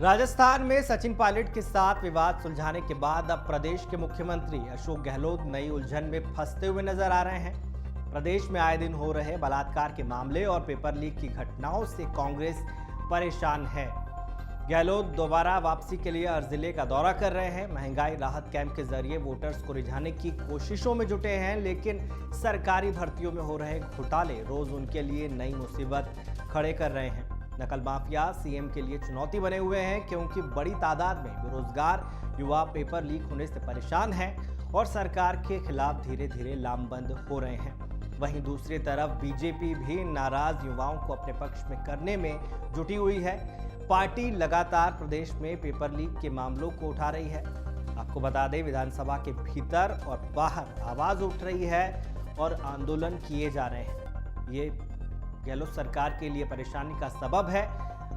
राजस्थान में सचिन पायलट के साथ विवाद सुलझाने के बाद अब प्रदेश के मुख्यमंत्री अशोक गहलोत नई उलझन में फंसते हुए नजर आ रहे हैं। प्रदेश में आए दिन हो रहे बलात्कार के मामले और पेपर लीक की घटनाओं से कांग्रेस परेशान है। गहलोत दोबारा वापसी के लिए हर जिले का दौरा कर रहे हैं। महंगाई राहत कैंप के जरिए वोटर्स को रिझाने की कोशिशों में जुटे हैं, लेकिन सरकारी भर्तियों में हो रहे घोटाले रोज उनके लिए नई मुसीबत खड़े कर रहे हैं। नकल माफिया सीएम के लिए चुनौती बने हुए हैं, क्योंकि बड़ी तादाद में बेरोजगार युवा पेपर लीक होने से परेशान हैं और सरकार के खिलाफ धीरे धीरे लामबंद हो रहे हैं। वहीं दूसरी तरफ बीजेपी भी नाराज युवाओं को अपने पक्ष में करने में जुटी हुई है। पार्टी लगातार प्रदेश में पेपर लीक के मामलों को उठा रही है। आपको बता दें, विधानसभा के भीतर और बाहर आवाज उठ रही है और आंदोलन किए जा रहे हैं। ये गहलोत सरकार के लिए परेशानी का सबब है।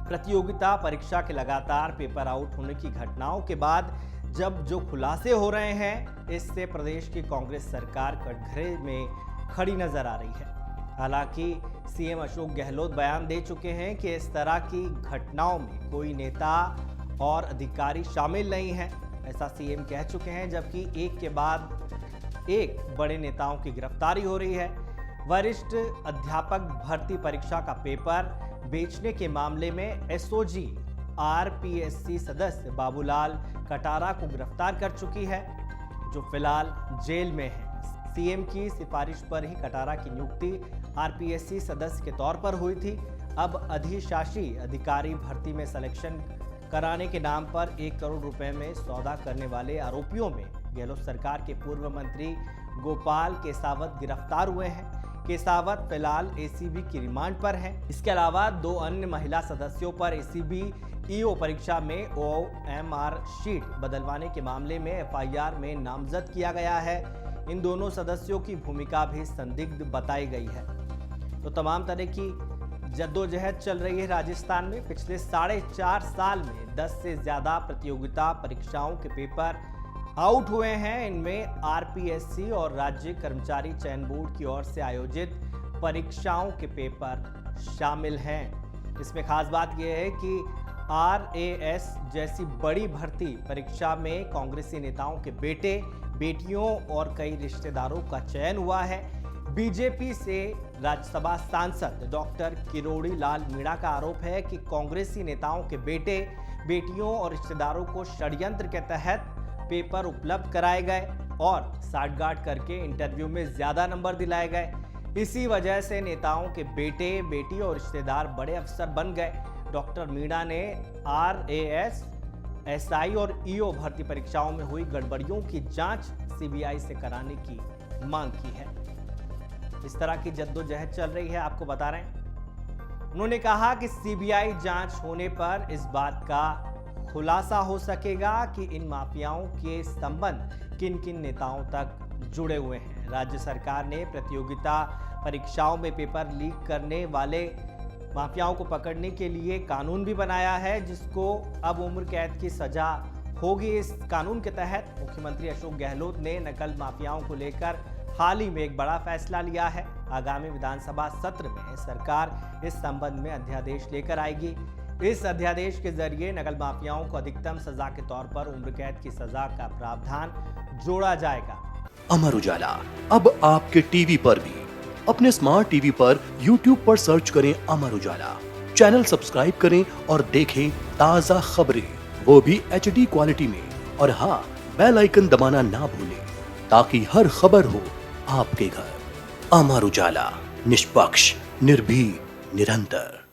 प्रतियोगिता परीक्षा के लगातार पेपर आउट होने की घटनाओं के बाद जब जो खुलासे हो रहे हैं, इससे प्रदेश की कांग्रेस सरकार कटघरे में खड़ी नजर आ रही है। हालांकि सीएम अशोक गहलोत बयान दे चुके हैं कि इस तरह की घटनाओं में कोई नेता और अधिकारी शामिल नहीं है। ऐसा सीएम कह चुके हैं, जबकि एक के बाद एक बड़े नेताओं की गिरफ्तारी हो रही है। वरिष्ठ अध्यापक भर्ती परीक्षा का पेपर बेचने के मामले में एसओजी आरपीएससी सदस्य बाबूलाल कटारा को गिरफ्तार कर चुकी है, जो फिलहाल जेल में है। सीएम की सिफारिश पर ही कटारा की नियुक्ति आरपीएससी सदस्य के तौर पर हुई थी। अब अधिशासी अधिकारी भर्ती में सिलेक्शन कराने के नाम पर 1 करोड़ रुपए में सौदा करने वाले आरोपियों में गहलोत सरकार के पूर्व मंत्री गोपाल केसावत गिरफ्तार हुए हैं। केसावत फिलहाल एसीबी की रिमांड पर है। इसके अलावा 2 अन्य महिला सदस्यों पर एसीबी ईओ परीक्षा में ओएमआर शीट बदलवाने के मामले में एफआईआर में नामजद किया गया है। इन दोनों सदस्यों की भूमिका भी संदिग्ध बताई गई है। तो तमाम तरह की जद्दोजहद चल रही है राजस्थान में। पिछले 4.5 साल में 10 से ज्यादा प्रतियोगिता परीक्षाओं के पेपर आउट हुए हैं। इनमें आरपीएससी और राज्य कर्मचारी चयन बोर्ड की ओर से आयोजित परीक्षाओं के पेपर शामिल हैं। इसमें खास बात यह है कि आरएएस जैसी बड़ी भर्ती परीक्षा में कांग्रेसी नेताओं के बेटे बेटियों और कई रिश्तेदारों का चयन हुआ है। बीजेपी से राज्यसभा सांसद डॉक्टर किरोड़ी लाल मीणा का आरोप है कि कांग्रेसी नेताओं के बेटे बेटियों और रिश्तेदारों को षड्यंत्र के तहत पेपर उपलब्ध कराए गए और साठगांठ करके इंटरव्यू में ज्यादा नंबर दिलाए गए। इसी वजह से नेताओं के बेटे बेटी और रिश्तेदार बड़े अफसर बन गए। डॉक्टर मीणा ने आरएएस एसआई और ईओ भर्ती परीक्षाओं में हुई गड़बड़ियों की जांच सीबीआई से कराने की मांग की है। इस तरह की जद्दोजहद चल रही है, आपको बता रहे हैं। उन्होंने कहा कि सीबीआई जांच होने पर इस बात का खुलासा हो सकेगा कि इन माफियाओं के संबंध किन किन नेताओं तक जुड़े हुए हैं। राज्य सरकार ने प्रतियोगिता परीक्षाओं में पेपर लीक करने वाले माफियाओं को पकड़ने के लिए कानून भी बनाया है, जिसको अब उम्र कैद की सजा होगी। इस कानून के तहत मुख्यमंत्री अशोक गहलोत ने नकल माफियाओं को लेकर हाल ही में एक बड़ा फैसला लिया है। आगामी विधानसभा सत्र में सरकार इस संबंध में अध्यादेश लेकर आएगी। इस अध्यादेश के जरिए नकल माफियाओं को अधिकतम सजा के तौर पर उम्र कैद की सजा का प्रावधान जोड़ा जाएगा। अमर उजाला अब आपके टीवी पर भी। अपने स्मार्ट टीवी पर YouTube पर सर्च करें अमर उजाला, चैनल सब्सक्राइब करें और देखें ताजा खबरें, वो भी HD क्वालिटी में। और हाँ, बेल आइकन दबाना ना भूलें, ताकि हर खबर हो आपके घर। अमर उजाला, निष्पक्ष, निर्भीक, निरंतर।